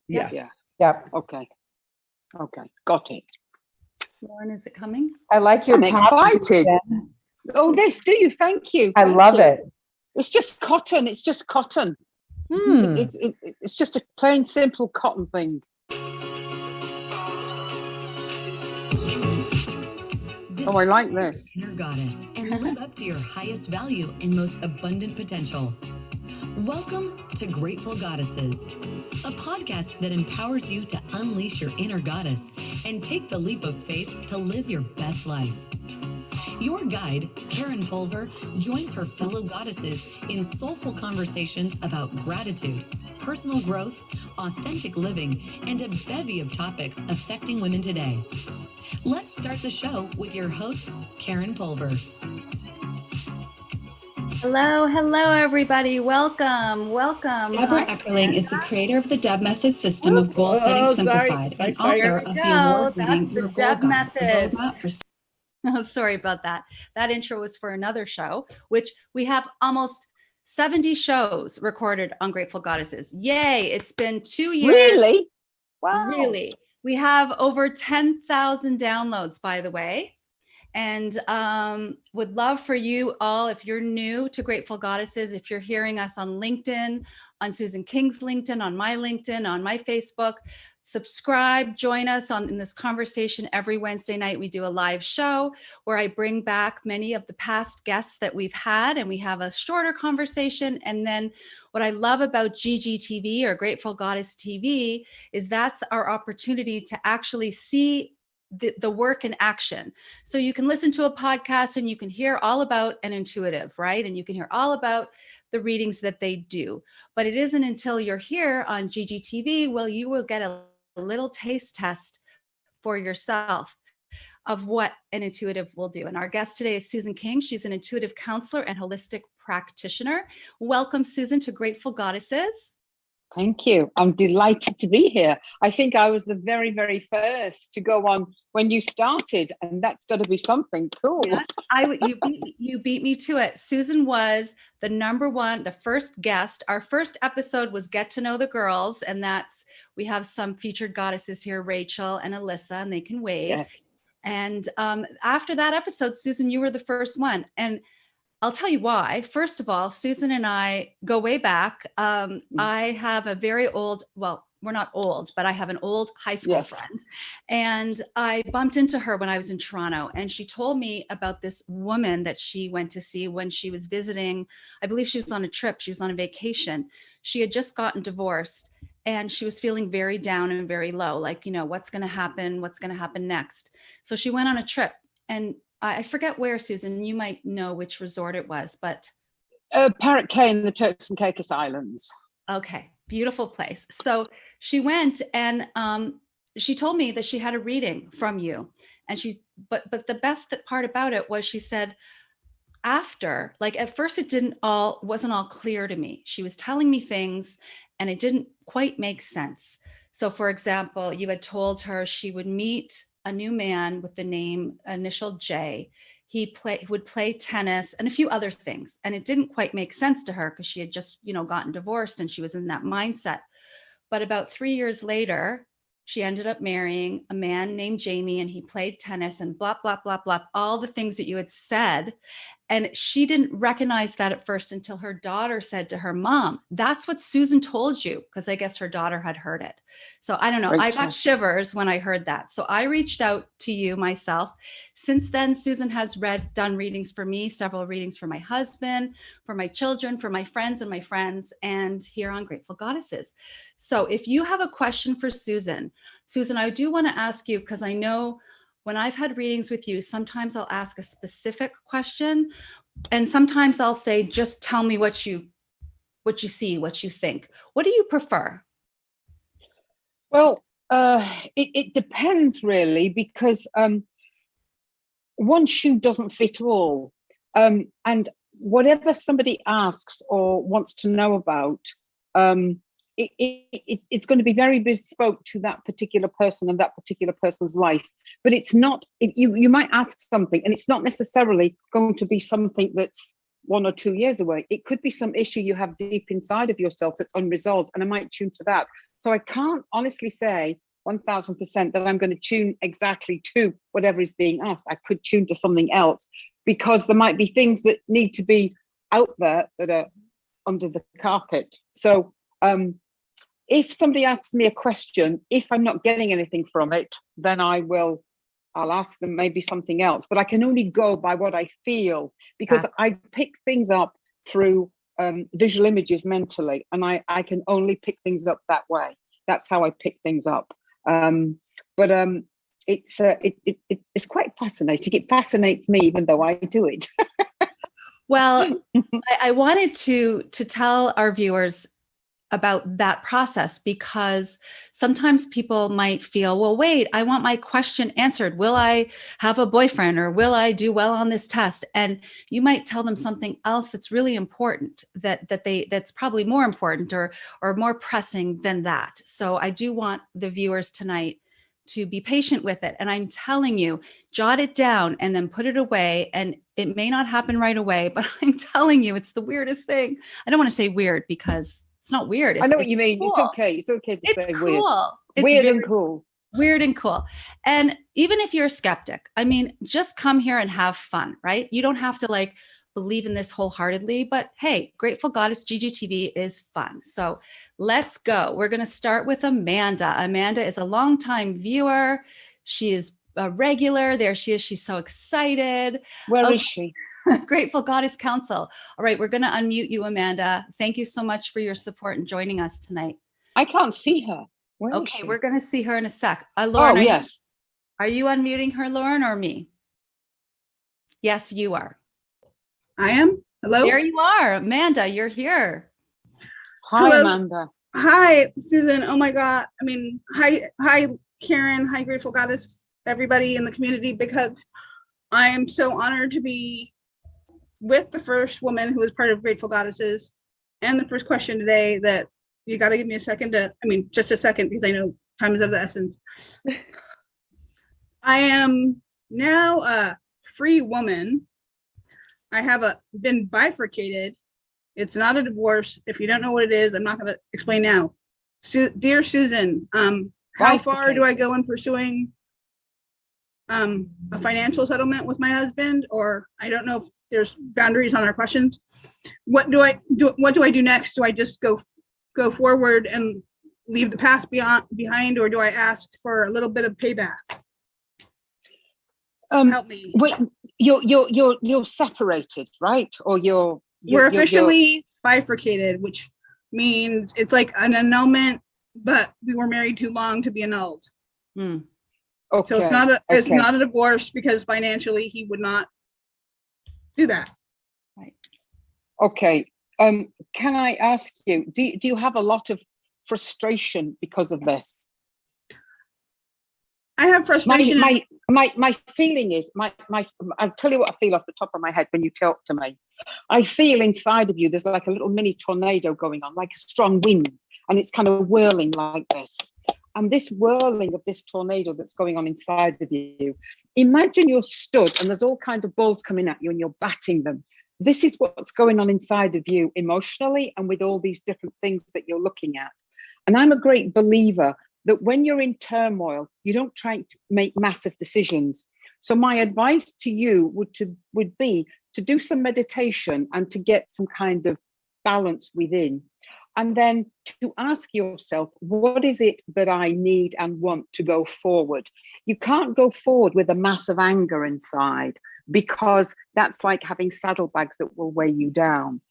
Yes. Yeah. Yep. Okay. Got it. Lauren, is it coming? I like your I'm top. excited. Oh, this, do you? Thank you. I Thank love you. it. It's just cotton. It's just cotton. It's just a plain, simple cotton thing. Oh, I like this. Inner goddess and live up to your highest value and most abundant potential. Welcome to Grateful Goddesses, a podcast that empowers you to unleash your inner goddess and take the leap of faith to live your best life. Your guide, Karen Pulver, joins her fellow goddesses in soulful conversations about gratitude, personal growth, authentic living, and a bevy of topics affecting women today. Let's start the show with your host, Karen Pulver. Hello, everybody. Welcome. Deborah Eckerling is the creator of the Deb Method system of goal setting simplified, and author There of we the go. award-winning That's Your the Goal Deb Guide, the Method. roadmap for Oh, sorry about that. That intro was for another show, which we have almost 70 shows recorded on Grateful Goddesses. Yay. It's been 2 years. Really? Wow. Really. We have over 10,000 downloads, by the way. And would love for you all, if you're new to Grateful Goddesses, if you're hearing us on LinkedIn, on Susan King's LinkedIn, on my LinkedIn, on my Facebook, subscribe, join us in this conversation. Every Wednesday night, we do a live show where I bring back many of the past guests that we've had, and we have a shorter conversation. And then what I love about GGTV or Grateful Goddess TV is that's our opportunity to actually see the work in action. So you can listen to a podcast and you can hear all about an intuitive, right? And you can hear all about the readings that they do. But it isn't until you're here on GGTV, well, you will get a little taste test for yourself of what an intuitive will do. And our guest today is Susan King. She's an intuitive counselor and holistic practitioner. Welcome, Susan, to Grateful Goddesses. Thank you. I'm delighted to be here. I think I was the very, very first to go on when you started, and that's got to be something cool. Yes, you beat me to it. Susan was the number one, the first guest. Our first episode was Get to Know the Girls, and we have some featured goddesses here, Rachel and Alyssa, and they can wave. Yes. And after that episode, Susan, you were the first one. And I'll tell you why. First of all, Susan and I go way back. I have a very old, well, we're not old, but I have an old high school friend. And I bumped into her when I was in Toronto. And she told me about this woman that she went to see when she was visiting. I believe she was on a trip. She was on a vacation. She had just gotten divorced. And she was feeling very down and very low, like, what's going to happen? What's going to happen next? So she went on a trip, and I forget where, Susan, you might know which resort it was, but. Parrot Cay in the Turks and Caicos Islands. Okay, beautiful place. So she went and she told me that she had a reading from you. And but the best part about it was she said, after, like at first wasn't all clear to me. She was telling me things and it didn't quite make sense. So for example, you had told her she would meet a new man with the name initial J. He would play tennis and a few other things. And it didn't quite make sense to her because she had just, gotten divorced and she was in that mindset. But about 3 years later, she ended up marrying a man named Jamie, and he played tennis and blah, blah, blah, blah, all the things that you had said. And she didn't recognize that at first until her daughter said to her, Mom, that's what Susan told you, because I guess her daughter had heard it. So I don't know. I got shivers when I heard that. So I reached out to you myself. Since then, Susan has done readings for me, several readings for my husband, for my children, for my friends and here on Grateful Goddesses. So if you have a question for Susan, I do want to ask you, because I know when I've had readings with you, sometimes I'll ask a specific question, and sometimes I'll say, just tell me what you see, what you think. What do you prefer? Well, it depends really, because one shoe doesn't fit all. And whatever somebody asks or wants to know about, it's going to be very bespoke to that particular person and that particular person's life. But it's not, you might ask something and it's not necessarily going to be something that's 1 or 2 years away. It could be some issue you have deep inside of yourself that's unresolved, and I might tune to that. So I can't honestly say 1000% that I'm going to tune exactly to whatever is being asked. I could tune to something else, because there might be things that need to be out there that are under the carpet. So if somebody asks me a question, if I'm not getting anything from it, then I'll ask them maybe something else. But I can only go by what I feel, because I pick things up through visual images mentally, and I can only pick things up that way. That's how I pick things up. It's quite fascinating. It fascinates me, even though I do it. Well, I wanted to tell our viewers about that process, because sometimes people might feel, well, wait, I want my question answered. Will I have a boyfriend, or will I do well on this test? And you might tell them something else that's really important, that's probably more important or more pressing than that. So I do want the viewers tonight to be patient with it. And I'm telling you, jot it down and then put it away. And it may not happen right away, but I'm telling you, it's the weirdest thing. I don't want to say weird, because it's not weird. I know what you mean. Cool. It's okay. It's okay to say cool. weird. It's weird and cool. Weird and cool. And even if you're a skeptic, I mean, just come here and have fun, right? You don't have to like believe in this wholeheartedly, but hey, Grateful Goddess GGTV is fun. So let's go. We're going to start with Amanda. Amanda is a longtime viewer. She is a regular. There she is. She's so excited. Where is she? Grateful Goddess Council. All right, we're going to unmute you, Amanda. Thank you so much for your support and joining us tonight. I can't see her. Where is Okay, she? we're going to see her in a sec. Lauren, yes. Are you unmuting her, Lauren, or me? Yes, you are. I am. Hello. There you are, Amanda. You're here. Hi, Hello. Amanda. Hi, Susan. Oh my God. I mean, hi, Karen. Hi, Grateful Goddess. Everybody in the community. Big hugs. I am so honored to be with the first woman who is part of Grateful Goddesses, and the first question today. That you got to give me a second to. I mean, just a second, because I know time is of the essence. I am now a free woman. I have been bifurcated. It's not a divorce. If you don't know what it is, I'm not going to explain now. Dear Susan, how far do I go in pursuing a financial settlement with my husband? Or I don't know if there's boundaries on our questions. What do I do? What do I do next? Do I just go forward and leave the past behind, or do I ask for a little bit of payback? Help me. Wait, you're separated, right? Or we're officially bifurcated, which means it's like an annulment, but we were married too long to be annulled. Okay. So it's not a divorce, because financially he would not do that. Right. Okay. Can I ask you, do you have a lot of frustration because of this? I have frustration. My feeling is, I'll tell you what I feel off the top of my head when you talk to me. I feel inside of you, there's like a little mini tornado going on, like a strong wind, and it's kind of whirling like this. And this whirling of this tornado that's going on inside of you, imagine you're stood and there's all kinds of balls coming at you and you're batting them. This is what's going on inside of you emotionally, and with all these different things that you're looking at. And I'm a great believer that when you're in turmoil, you don't try to make massive decisions. So my advice to you would be to do some meditation and to get some kind of balance within. And then to ask yourself, what is it that I need and want to go forward? You can't go forward with a massive anger inside, because that's like having saddlebags that will weigh you down.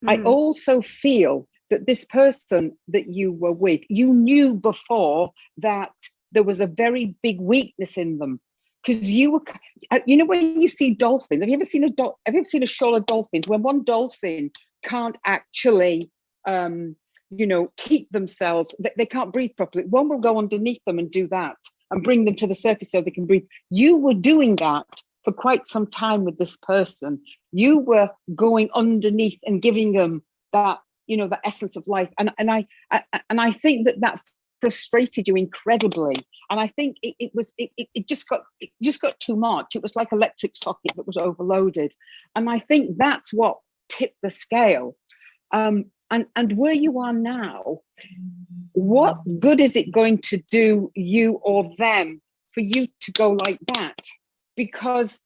I also feel that this person that you were with, you knew before that there was a very big weakness in them, because you were, when you see dolphins, have you ever seen a shoal of dolphins? When one dolphin can't actually, keep themselves, they can't breathe properly, one will go underneath them and do that and bring them to the surface so they can breathe. You were doing that for quite some time with this person. You were going underneath and giving them that, the essence of life. And I think that's frustrated you incredibly. And I think it just got too much. It was like electric socket that was overloaded. And I think that's what tip the scale. And where you are now, what good is it going to do you or them for you to go like that? Because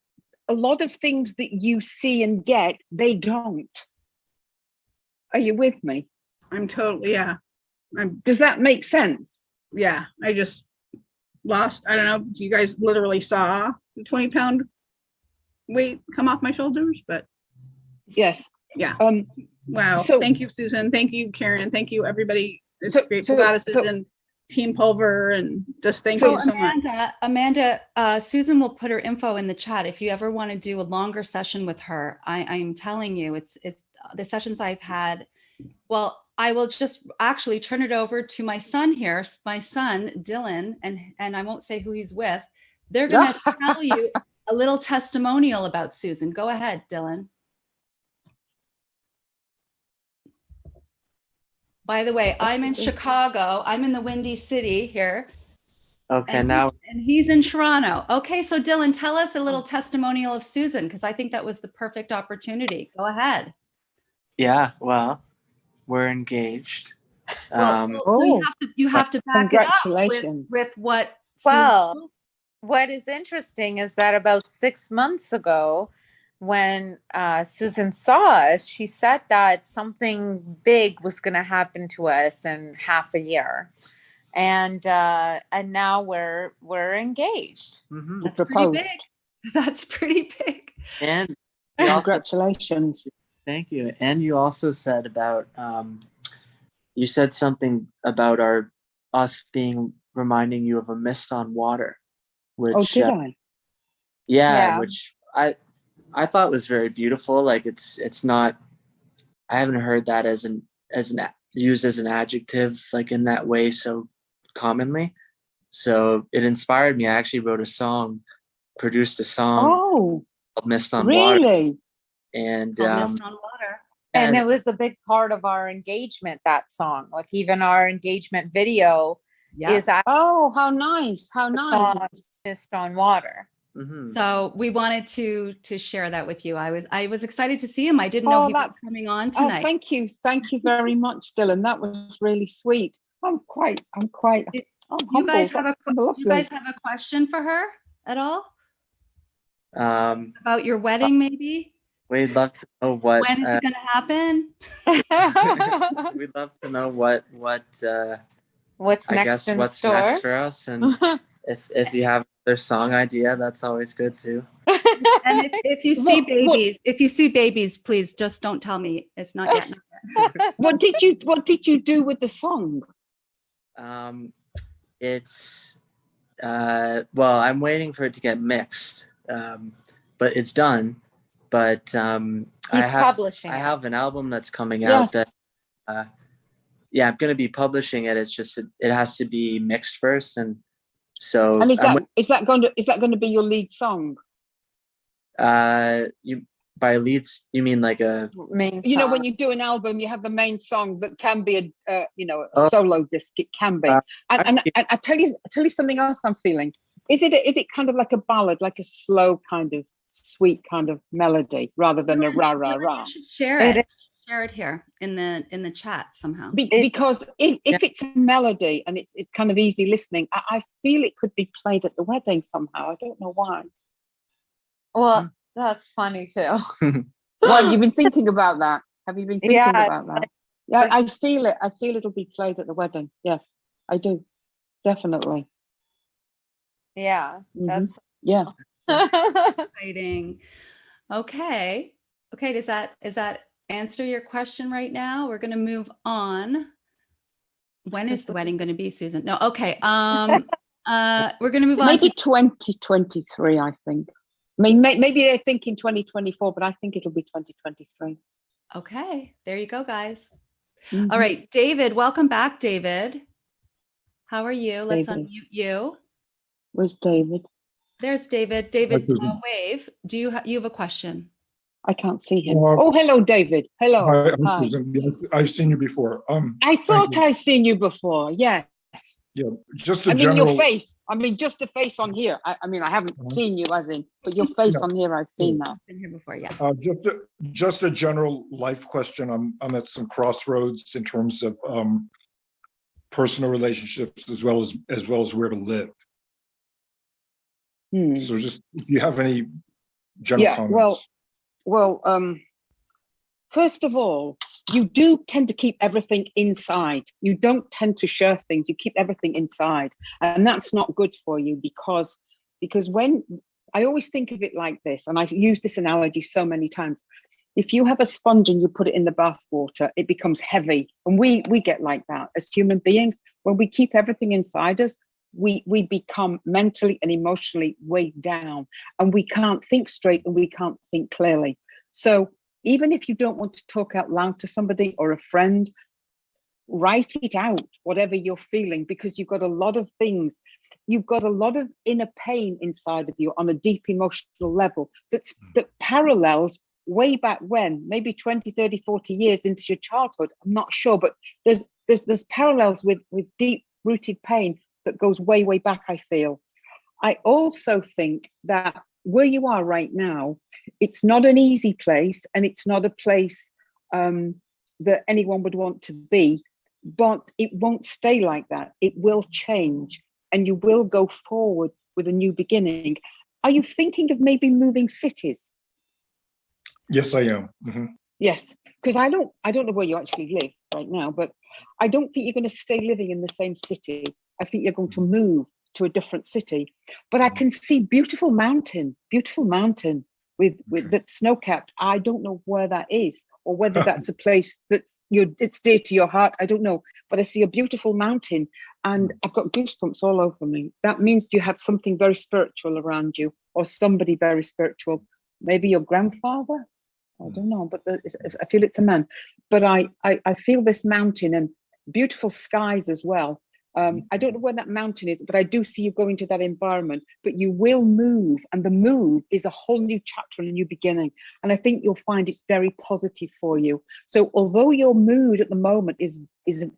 a lot of things that you see and get, they don't. Are you with me? I'm totally, yeah. Does that make sense? Yeah, I just lost, I don't know, you guys literally saw the 20-pound weight come off my shoulders, but Yes. yeah. Wow. So- Thank you, Susan. Thank you, Karen. Thank you, everybody. It's So- Grateful so- Goddesses so- and Team Pulver, and just thank So you so much. Amanda, Susan will put her info in the chat. If you ever want to do a longer session with her, I'm telling you, it's the sessions I've had. Well, I will just actually turn it over to my son here, my son, Dylan, and I won't say who he's with. They're going to tell you a little testimonial about Susan. Go ahead, Dylan. By the way, I'm in Chicago. I'm in the Windy City here. Okay, And now and he's in Toronto. Okay, so Dylan, tell us a little testimonial of Susan, because I think that was the perfect opportunity. Go ahead. yeah, well, we're engaged. Well, Oh, you have to back it up congratulations. with what Well, Susan, what is interesting is that about 6 months ago, when Susan saw us, she said that something big was going to happen to us in half a year, and now we're engaged. Mhm. that's pretty proposed. big. That's pretty big. And you also, Congratulations. thank you. And you also said about you said something about us being reminding you of a mist on water, which Oh, did I? yeah, Yeah. which I thought was very beautiful. Like it's not, I haven't heard that as an used as an adjective like in that way so commonly. So it inspired me. I actually wrote a song, produced a song Oh, called Mist on Water. really? And Mist on water. And it was a big part of our engagement, that song. Like even our engagement video Yeah. is actually Oh, how nice. How nice. Mist on Water. mhm. So we wanted to share that with you. I was excited to see him. I didn't know Oh, he was that's- coming on Oh, tonight. thank you. Thank you very much, Dylan. That was really sweet. I'm quite, You humbled. guys have That's do you lovely. guys have a question for her at all Um, about your wedding? Maybe we'd love to know what when is it going to happen? we'd love to know what What's I next guess in what's store? next for us, and if you have their song idea, that's always good too. And if you see What- babies, please just don't tell me it's not yet. What did you do with the song? It's well, I'm waiting for it to get mixed, but it's done. But He's publishing I it. have an album that's coming Yes. out that yeah, I'm going to be publishing it. It's just it has to be mixed first, and so And is that going to be your lead song? you by leads you mean like a Main You know, song. when you do an album, you have the main song that can be a Oh. solo disc. It can be. Uh, And I tell you something else I'm feeling. Is it kind of like a ballad, like a slow kind of sweet kind of melody, rather than a rah rah rah? You should share It it. Share it here in the chat somehow. Because if it's a melody and it's kind of easy listening, I feel it could be played at the wedding somehow. I don't know why. Well, that's funny too. Well, you've been thinking about that. Have you been thinking Yeah, about that? Yeah, I feel it. I feel it'll be played at the wedding. Yes, I do. Definitely. Yeah, Mhm. Yeah. that's Exciting. Okay. Does that answer your question right now? We're going to move on. When is the wedding going to be, Susan? No. Okay. We're going to move on Maybe to 2023, I think. I mean, maybe they're thinking 2024, but I think it'll be 2023. okay. There you go, guys. Mhm. All right, David. Welcome back, David. How are you? Let's David. unmute you. Where's David? There's David. David, Susan. wave. Do you you have a question? I can't see him. Well, Oh, hello, David. Hello. Hi, I'm Hi. Susan. Yes, I've seen you before. I thought you. I'd seen you before. Yes. Yeah, just a I mean, general. your face. I mean, just the face on here. I mean, I haven't seen you as in, but your face Yeah. on here, I've seen that. Been here before, yeah. Just a general life question. I'm at some crossroads in terms of personal relationships as well as where to live. So just if you have any general comments. Well, first of all, you do tend to keep everything inside. You don't tend to share things. You keep everything inside, and that's not good for you because when I always think of it like this, and I use this analogy so many times. If you have a sponge and you put it in the bath water, it becomes heavy, and we get like that as human beings. When we keep everything inside us, we become mentally and emotionally weighed down, and we can't think straight and we can't think clearly. So even if you don't want to talk out loud to somebody or a friend, write it out, whatever you're feeling, because you've got a lot of things. You've got a lot of inner pain inside of you on a deep emotional level that parallels way back when, maybe 20, 30, 40 years into your childhood. I'm not sure, but there's parallels with deep rooted pain that goes way, way back, I feel. I also think that where you are right now, it's not an easy place, and it's not a place that anyone would want to be, but it won't stay like that. It will change, and you will go forward with a new beginning. Are you thinking of maybe moving cities? Yes, I am. Mm-hmm. Yes, because I don't know where you actually live right now, but I don't think you're going to stay living in the same city. I think you're going to move to a different city. But I can see beautiful mountain with that's snow-capped. I don't know where that is, or whether that's a place it's dear to your heart. I don't know, but I see a beautiful mountain, and I've got goosebumps all over me. That means you have something very spiritual around you, or somebody very spiritual. Maybe your grandfather. I don't know, but I feel it's a man. But I feel this mountain and beautiful skies as well. I don't know where that mountain is, but I do see you going to that environment. But you will move, and the move is a whole new chapter and a new beginning. And I think you'll find it's very positive for you. So although your mood at the moment is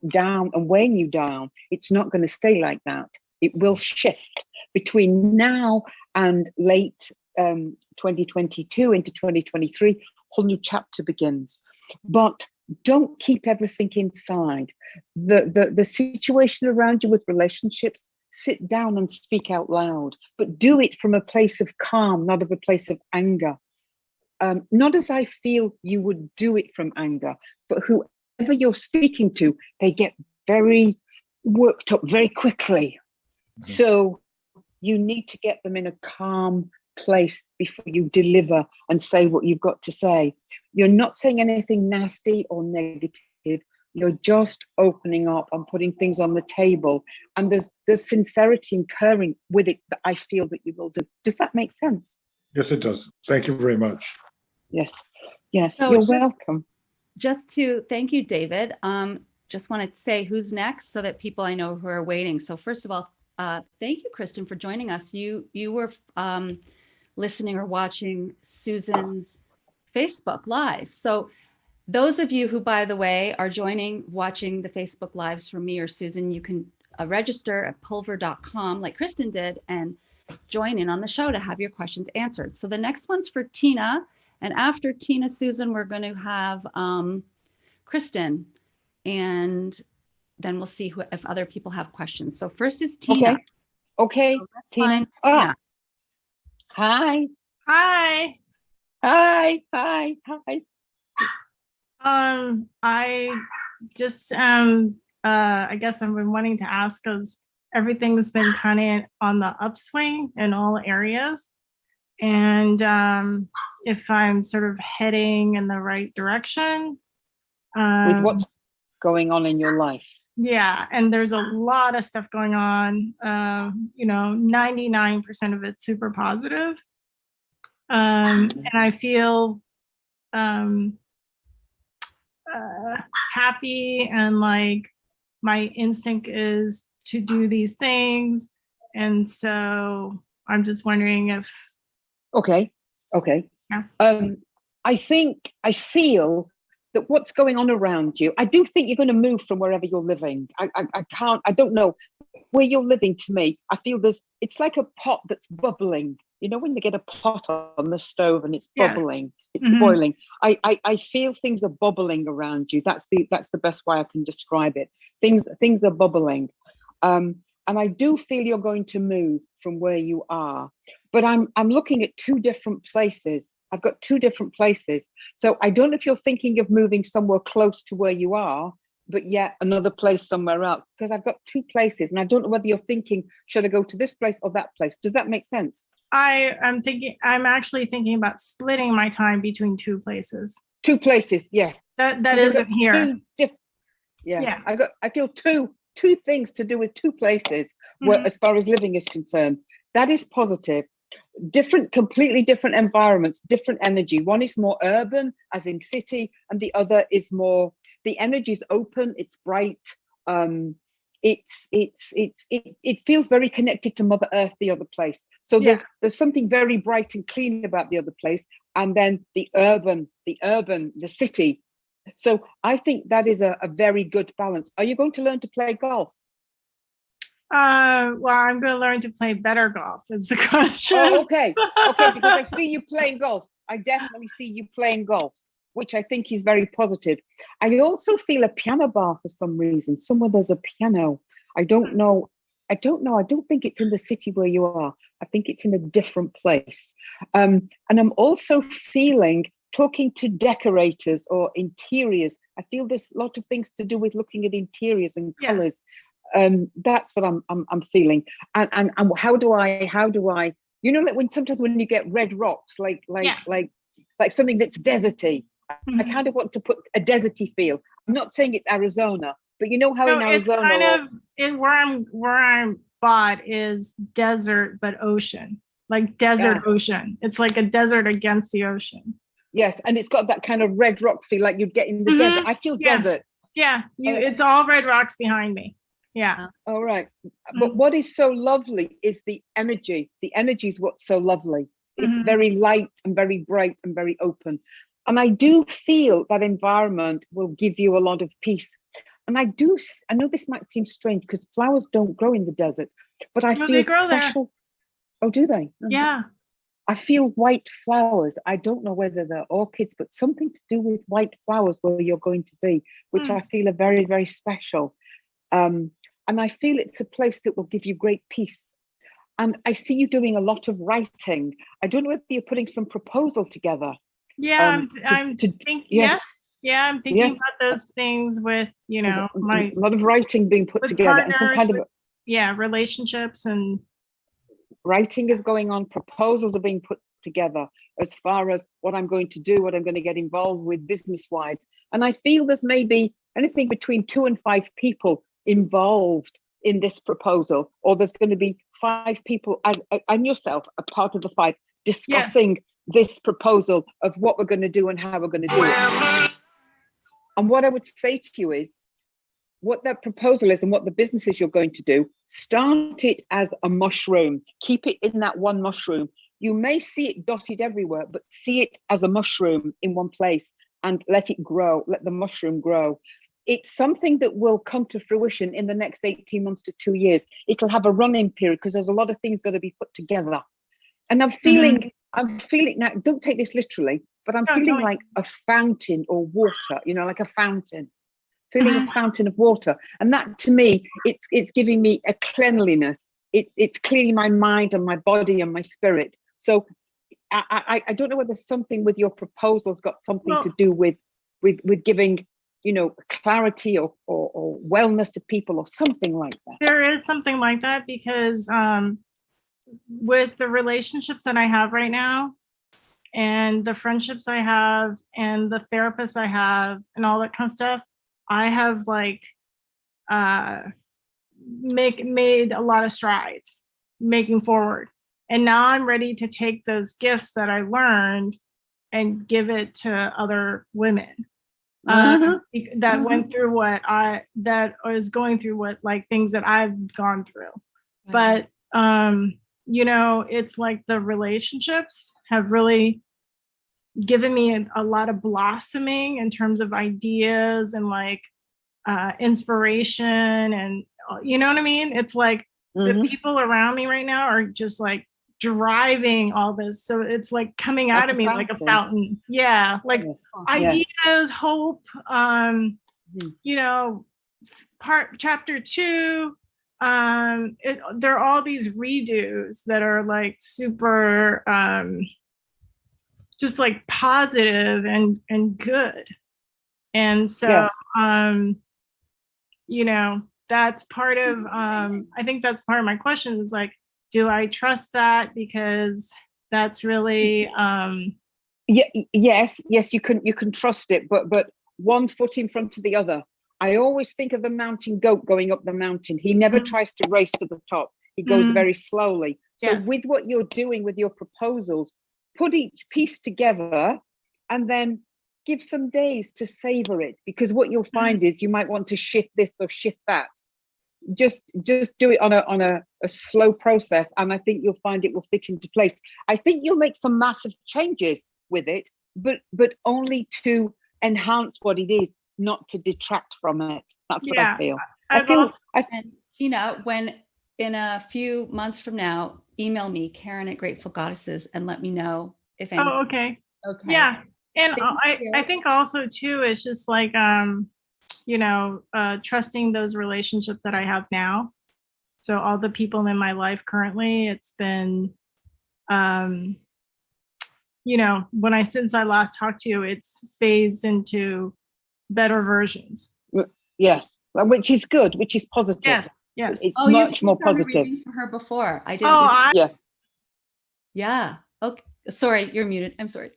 down and weighing you down, it's not going to stay like that. It will shift between now and late 2022 into 2023. Whole new chapter begins. But don't keep everything inside. The situation around you with relationships, sit down and speak out loud, but do it from a place of calm, not of a place of anger. Not as I feel you would do it from anger, but whoever you're speaking to, they get very worked up very quickly. Mm-hmm. So you need to get them in a calm place before you deliver and say what you've got to say. You're not saying anything nasty or negative. You're just opening up and putting things on the table, and there's sincerity occurring with it that I feel that you will do. Does that make sense? Yes, it does. Thank you very much. Yes, So you're welcome. Just to thank you, David. Just wanted to say who's next so that people I know who are waiting. So first of all, thank you, Kristen, for joining us. You were listening or watching Susan's Facebook Live. So those of you who, by the way, are watching the Facebook Lives from me or Susan, you can register at pulver.com like Kristen did and join in on the show to have your questions answered. So the next one's for Tina. And after Tina, Susan, we're going to have Kristen. And then we'll see if other people have questions. So first it's Tina. Okay. So Tina. Tina. Hi. Hi. Hi. Hi. Hi. I just I guess I've been wanting to ask because everything's been kind of on the upswing in all areas. And if I'm sort of heading in the right direction. With what's going on in your life? Yeah, and there's a lot of stuff going on. 99% of it's super positive. And I feel happy, and like my instinct is to do these things. And so I'm just wondering if. Okay. Yeah. I feel that what's going on around you, I do think you're going to move from wherever you're living. I don't know. where you're living, to me, I feel it's like a pot that's bubbling. You know, when they get a pot on the stove and it's Yes. bubbling, it's Mhm. boiling. I feel things are bubbling around you. That's the best way I can describe it. Things are bubbling. And I do feel you're going to move from where you are, but I'm looking at two different places. I've got two different places. So I don't know if you're thinking of moving somewhere close to where you are, but yet another place somewhere else, because I've got two places and I don't know whether you're thinking, should I go to this place or that place? Does that make sense? I'm actually thinking about splitting my time between two places. Two places, yes. That Because I've got isn't here. Yeah. Yeah. I feel two things to do with two places where, Mhm. as far as living is concerned. That is positive. Completely different environments, different energy. One is more urban, as in city, and the other is more, the energy is open, it's bright. It feels very connected to Mother Earth, the other place. So Yeah. there's something very bright and clean about the other place, and then the city. So I think that is a very good balance. Are you going to learn to play golf? Well, I'm going to learn to play better golf is the question. Oh, okay. Okay, because I see you playing golf. I definitely see you playing golf, which I think is very positive. I also feel a piano bar for some reason. Somewhere there's a piano. I don't know. I don't think it's in the city where you are. I think it's in a different place. And I'm also feeling, talking to decorators or interiors, I feel there's a lot of things to do with looking at interiors and Yes. colors. That's what I'm feeling. And how do I, you know, like sometimes when you get red rocks, like something that's deserty, I Mhm. kind of want to put a deserty feel. I'm not saying it's Arizona, but you know how in No, it's Arizona, kind of where I'm bought is desert but ocean, like desert ocean. It's like a desert against the ocean. yes, and it's got that kind of red rock feel like you'd get in the Mhm. desert. I feel Yeah. desert. Yeah, it's all red rocks behind me. Yeah. All right. But what is so lovely is the energy. The energy is what's so lovely. It's Mhm. very light and very bright and very open. And I do feel that environment will give you a lot of peace. And I know this might seem strange because flowers don't grow in the desert, but I No, feel they grow there. special. Oh, do they? Oh. Yeah. I feel white flowers. I don't know whether they're orchids, but something to do with white flowers where you're going to be, which Hmm. I feel are very, very special. And I feel it's a place that will give you great peace. And I see you doing a lot of writing. I don't know if you're putting some proposal together. Yeah, I'm yes. I'm thinking Yes. about those things with, you There's know, a lot of writing being put with together, and some partners, kind of relationships and writing is going on. Proposals are being put together as far as what I'm going to do, what I'm going to get involved with business-wise. And I feel there's maybe anything between 2 and 5 people involved in this proposal, or there's going to be 5 people and yourself a part of the 5 discussing this proposal of what we're going to do and how we're going to do it. And what I would say to you is, what that proposal is and what the business is you're going to do, start it as a mushroom. Keep it in that one mushroom. You may see it dotted everywhere, but see it as a mushroom in one place and let it grow, let the mushroom grow. It's something that will come to fruition in the next 18 months to 2 years. It'll have a running period because there's a lot of things got to be put together. And I'm feeling now, don't take this literally, but I'm feeling like a fountain or water, you know, like a fountain. Feeling a fountain of water. And that to me, it's giving me a cleanliness. It's cleaning my mind and my body and my spirit. So I don't know whether something with your proposal's got something to do with giving, you know, clarity or wellness to people or something like that. there is something like that because with the relationships that I have right now and the friendships I have and the therapists I have and all that kind of stuff, I have like made a lot of strides making forward. And now I'm ready to take those gifts that I learned and give it to other women that went through that is going through what like things that I've gone through. But you know, it's like the relationships have really given me a lot of blossoming in terms of ideas and like inspiration and you know what I mean? It's like the Mhm. people around me right now are just like driving all this. So it's like coming Like out a of me like a fountain. fountain. Yeah. Like Yes. ideas, Yes. hope, Mhm. you know, chapter 2, there are all these redos that are like super just like positive and good. And so Yes. you know, that's part of I think that's part of my question is like, do I trust that? Because that's really Yes, you can trust it, but one foot in front of the other. I always think of the mountain goat going up the mountain. He never tries to race to the top. He goes very slowly. So Yeah. with what you're doing with your proposals, put each piece together and then give some days to savor it, because what you'll find is you might want to shift this or shift that. Just do it on a slow process, and I think you'll find it will fit into place. I think you'll make some massive changes with it, but only to enhance what it is, not to detract from it. That's what I feel. And Tina, when in a few months from now, email me, Karen at Grateful Goddesses, and let me know if anything. Oh, okay. Okay. Yeah. And Thank you. I think also too, it's just like, you know, trusting those relationships that I have now. So all the people in my life currently, it's been, you know, since I last talked to you, it's phased into better versions. Yes, which is good, which is positive. Yes, yes. It's Oh, much more you've done a positive. reading for her before. I didn't. Oh, Yes. Yeah. Okay. Sorry, you're muted. I'm sorry.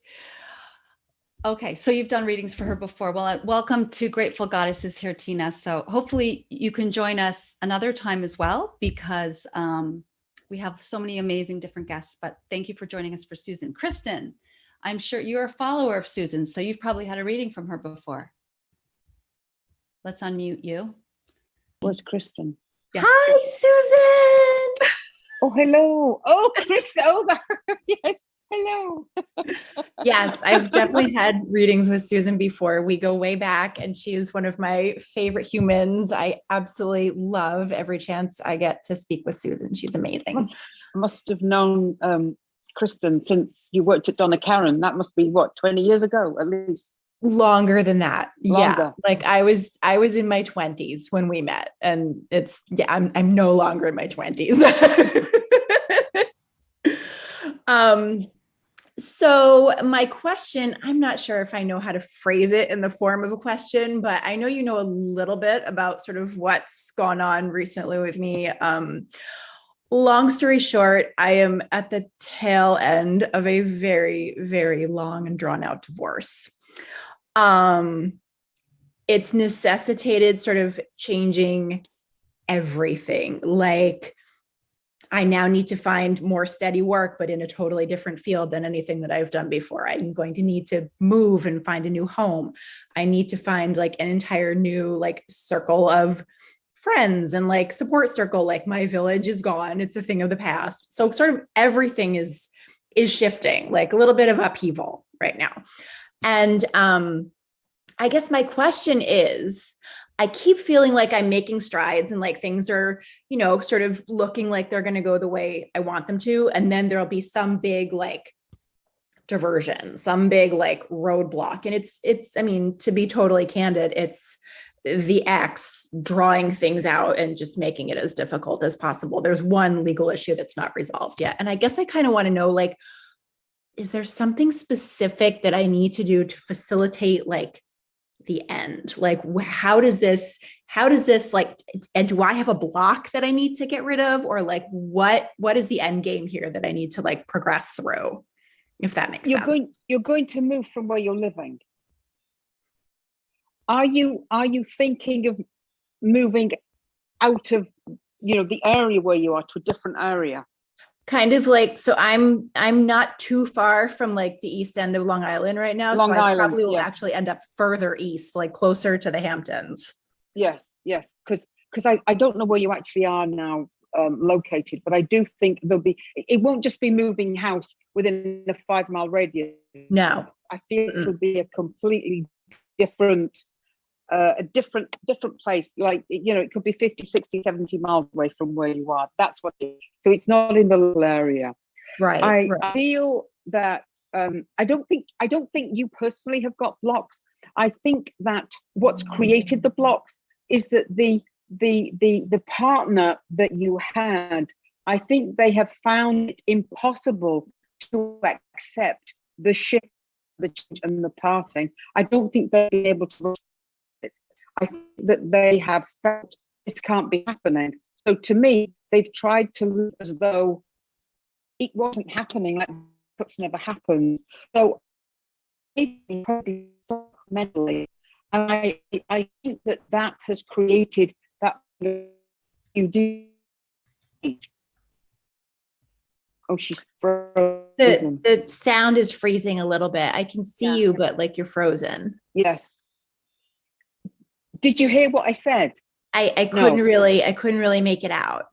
Okay, so you've done readings for her before. Well, welcome to Grateful Goddesses here, Tina. So hopefully you can join us another time as well, because we have so many amazing different guests. But thank you for joining us for Susan. Kristen, I'm sure you're a follower of Susan, so you've probably had a reading from her before. Let's unmute you. Where's Kristen? Yes. Hi, Susan. Oh, hello. Oh, Chris. Oh, yes. Hello. Yes, I've definitely had readings with Susan before. We go way back, and she's one of my favorite humans. I absolutely love every chance I get to speak with Susan. She's amazing. Must have known Kristen since you worked at Donna Karan. That must be what, 20 years ago at least. Longer than that. Longer. Yeah. Like I was in my 20s when we met, and I'm no longer in my 20s. So my question, I'm not sure if I know how to phrase it in the form of a question, but I know you know a little bit about sort of what's gone on recently with me. Long story short, I am at the tail end of a very, very long and drawn out divorce. It's necessitated sort of changing everything. Like, I now need to find more steady work, but in a totally different field than anything that I've done before. I'm going to need to move and find a new home. I need to find like an entire new like circle of friends and like support circle. Like my village is gone. It's a thing of the past. So sort of everything is shifting, like a little bit of upheaval right now. And I guess my question is, I keep feeling like I'm making strides and like things are, you know, sort of looking like they're going to go the way I want them to. And then there'll be some big like diversion, some big like roadblock. And it's, I mean, to be totally candid, it's the ex drawing things out and just making it as difficult as possible. There's one legal issue that's not resolved yet. And I guess I kind of want to know, like, is there something specific that I need to do to facilitate like the end? Like, how does this like, and do I have a block that I need to get rid of, or like what is the end game here that I need to like progress through, if that makes sense? You're going to move from where you're living. Are you thinking of moving out of, you know, the area where you are to a different area? Kind of like, so I'm not too far from like the east end of Long Island right now. Long so I Island, probably will yes. actually end up further east, like closer to the Hamptons. Yes, because I don't know where you actually are now located, but I do think it won't just be moving house within a 5-mile radius. No. I feel it'll be a completely different a different place, like, you know, it could be 50, 60, 70 miles away from where you are. That's what it is. So it's not in the little area. Right. I right. feel that I don't think you personally have got blocks. I think that what's created the blocks is that the partner that you had, I think they have found it impossible to accept the shift, the change, and the parting. I don't think they'll be able to. I think that they have felt this can't be happening. So to me, they've tried to look as though it wasn't happening, like it's never happened. So probably mentally, and I think that has created that you do. Oh, she's frozen. The sound is freezing a little bit. I can see Yeah. you, but like you're frozen. Yes. Did you hear what I said? I couldn't really make it out.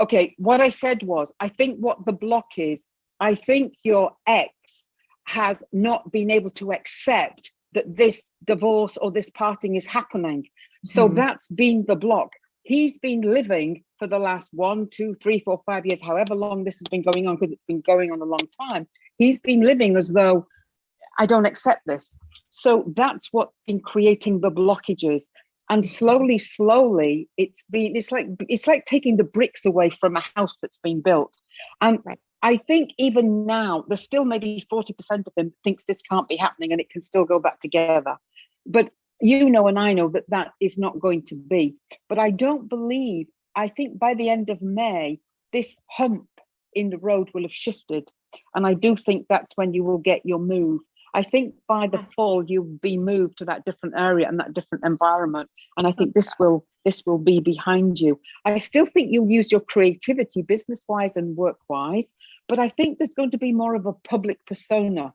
Okay, what I said was, I think what the block is, I think your ex has not been able to accept that this divorce or this parting is happening. So that's been the block. He's been living for the last 1, 2, 3, 4, 5 years, however long this has been going on, because it's been going on a long time. He's been living as though, I don't accept this. So that's what's been creating the blockages. And slowly, it's like taking the bricks away from a house that's been built. And I think even now, there's still maybe 40% of him thinks this can't be happening and it can still go back together. But you know, and I know that that is not going to be. But I don't believe, I think by the end of May, this hump in the road will have shifted. And I do think that's when you will get your move. I think by the fall, you'll be moved to that different area and that different environment. And I think this will be behind you. I still think you'll use your creativity business-wise and work-wise, but I think there's going to be more of a public persona.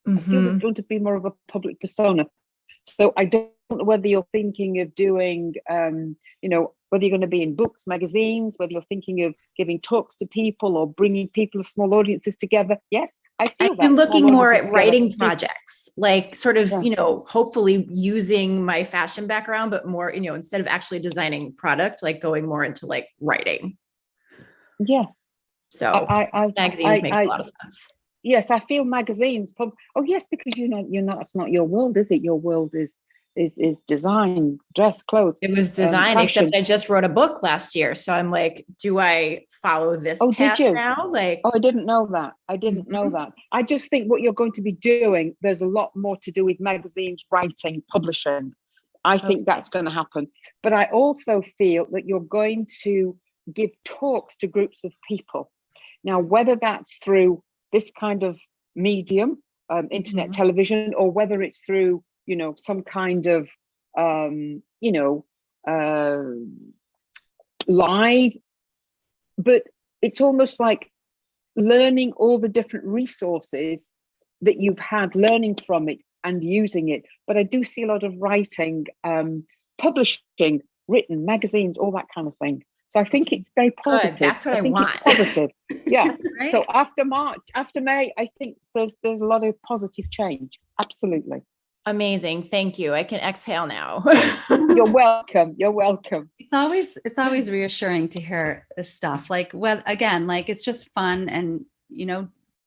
I feel there's going to be more of a public persona. So I don't know whether you're thinking of doing, whether you're going to be in books, magazines, whether you're thinking of giving talks to people or bringing people, small audiences together. Yes, I feel I've been looking more at writing projects, like sort of, hopefully using my fashion background, but more, instead of actually designing product, like going more into like writing. Yes. So magazines make a lot of sense. Yes, I feel magazines. Oh, yes, because you're not. It's not your world, is it? Your world is design, dress, clothes. It was design, except I just wrote a book last year, so I'm like, do I follow this path now? Like, I didn't know that. I didn't know that. I just think what you're going to be doing, there's a lot more to do with magazines, writing, publishing. I think that's going to happen. But I also feel that you're going to give talks to groups of people. Now, whether that's through this kind of medium, internet television, or whether it's through, some kind of, live, but it's almost like learning all the different resources that you've had, learning from it and using it. But I do see a lot of writing, publishing, written, magazines, all that kind of thing. So I think it's very positive. Good. That's what I want. It's positive. Yeah. So after May, I think there's a lot of positive change. Absolutely. Amazing. Thank you. I can exhale now. You're welcome. You're welcome. It's always reassuring to hear this stuff. Like, well, again, like it's just fun and,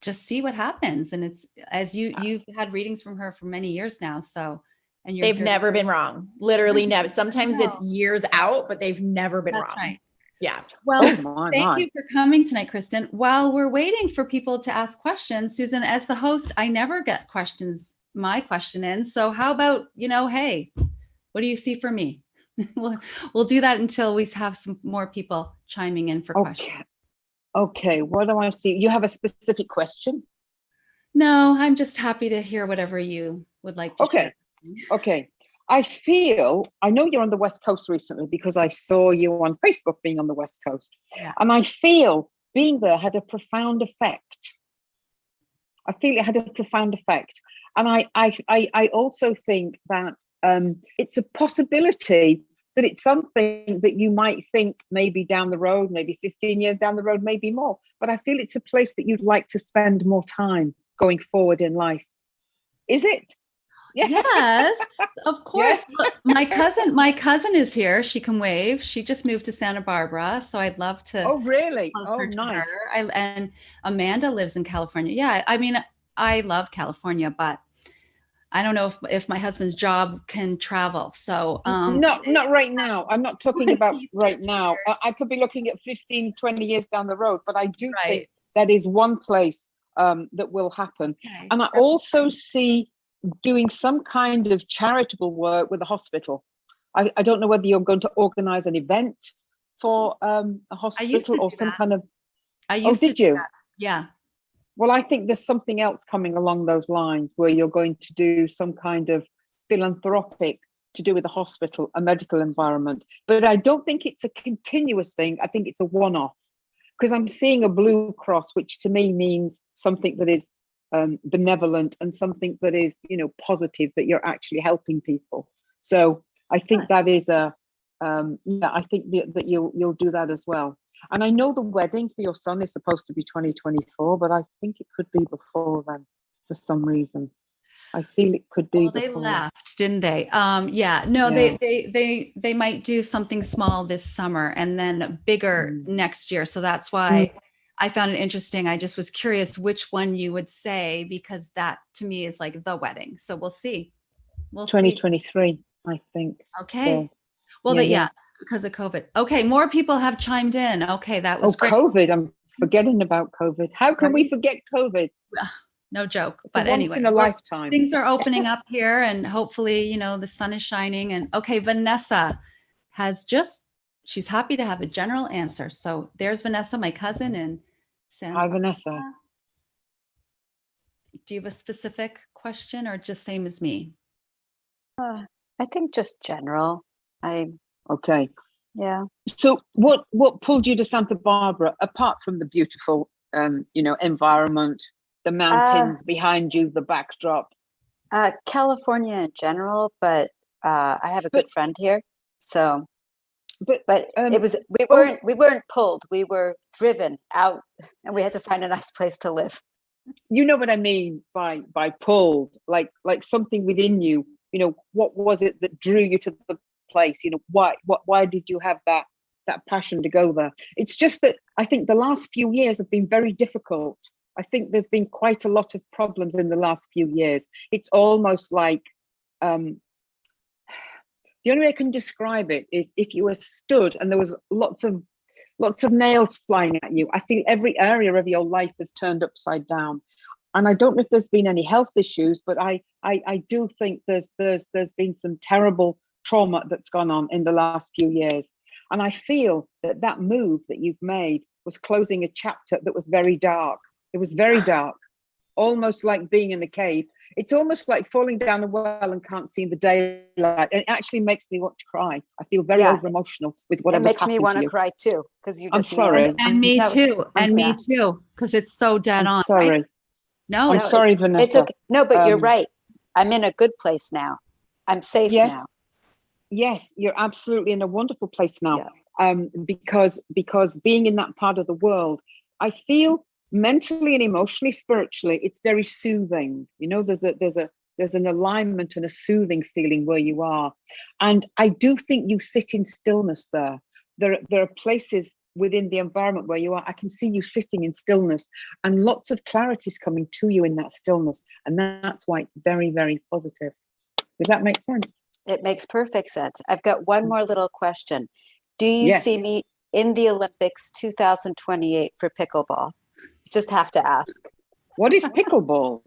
just see what happens. And it's, as you've had readings from her for many years now. So, and they've never been wrong. Literally never. Sometimes it's years out, but they've never been wrong. That's right. Yeah. Well, thank you for coming tonight, Kristen. While we're waiting for people to ask questions, Susan, as the host, I never get my question in. So how about, hey, what do you see for me? We'll do that until we have some more people chiming in for questions. Okay. What do I see? You have a specific question? No, I'm just happy to hear whatever you would like to share. Okay. I know you're on the West Coast recently because I saw you on Facebook being on the West Coast. Yeah. And I feel being there had a profound effect. I feel it had a profound effect. And I also think that it's a possibility that it's something that you might think maybe down the road, maybe 15 years down the road, maybe more. But I feel it's a place that you'd like to spend more time going forward in life. Is it? Yes, of course. Look, my cousin is here. She can wave. She just moved to Santa Barbara, so I'd love to Oh, really? closer Oh, to nice. her. And Amanda lives in California. Yeah, I mean, I love California, but I don't know if my husband's job can travel. So not right now. I'm not talking about He's right now. I could be looking at 15, 20 years down the road, but I do think right. that is one place that will happen. Okay. And I also see doing some kind of charitable work with the hospital. I don't know whether you're going to organize an event for a hospital or do some that. kind of. I used did to do you? that. Yeah. Well, I think there's something else coming along those lines where you're going to do some kind of philanthropic to do with the hospital, a medical environment. But I don't think it's a continuous thing. I think it's a one-off, because I'm seeing a Blue Cross, which to me means something that is benevolent and something that is, positive, that you're actually helping people. So I think that is I think that you'll do that as well. And I know the wedding for your son is supposed to be 2024, but I think it could be before then for some reason. I feel it could be. Well, they before. left, didn't they? Yeah. No, Yeah. they might do something small this summer and then bigger next year. So that's why I found it interesting. I just was curious which one you would say, because that to me is like the wedding. So we'll see. We'll 2023, I think. see. Okay. So, Well, because of COVID. Okay, more people have chimed in. Okay, that was great. COVID. I'm forgetting about COVID. How can we forget COVID? No joke. It's but a once anyway, in a lifetime. Things are opening up here, and hopefully, the sun is shining. And okay, Vanessa she's happy to have a general answer. So there's Vanessa, my cousin in San. Hi, Vanessa. Do you have a specific question or just same as me? I think just general. Okay. Yeah. So what pulled you to Santa Barbara, apart from the beautiful, environment, the mountains behind you, the backdrop? California in general, but I have a good friend here. So, but it was, we weren't pulled, we were driven out, and we had to find a nice place to live. You know what I mean by pulled, like something within you, what was it that drew you to the place? Why did you have that passion to go there? It's just that I think the last few years have been very difficult. I think there's been quite a lot of problems in the last few years. It's almost like the only way I can describe it is if you were stood and there was lots of nails flying at you. I feel every area of your life is turned upside down. And I don't know if there's been any health issues, but I do think there's been some terrible trauma that's gone on in the last few years. And I feel that move that you've made was closing a chapter that was very dark. It was very dark, almost like being in a cave. It's almost like falling down a well and can't see the daylight. And it actually makes me want to cry. I feel very over emotional with whatever's happened. It makes me want to to cry too, because you just. I'm sorry. And me too. And me too, because it's so dead on. Sorry. Right? No, I'm sorry, Vanessa. It's okay. No, but you're right. I'm in a good place now. I'm safe now. Yes, you're absolutely in a wonderful place now. Because being in that part of the world, I feel mentally and emotionally, spiritually, it's very soothing. There's an alignment and a soothing feeling where you are. And I do think you sit in stillness there. There are places within the environment where you are. I can see you sitting in stillness, and lots of clarity is coming to you in that stillness. And that's why it's very, very positive. Does that make sense? It makes perfect sense. I've got one more little question. Do you see me in the Olympics 2028 for pickleball? Just have to ask. What is pickleball?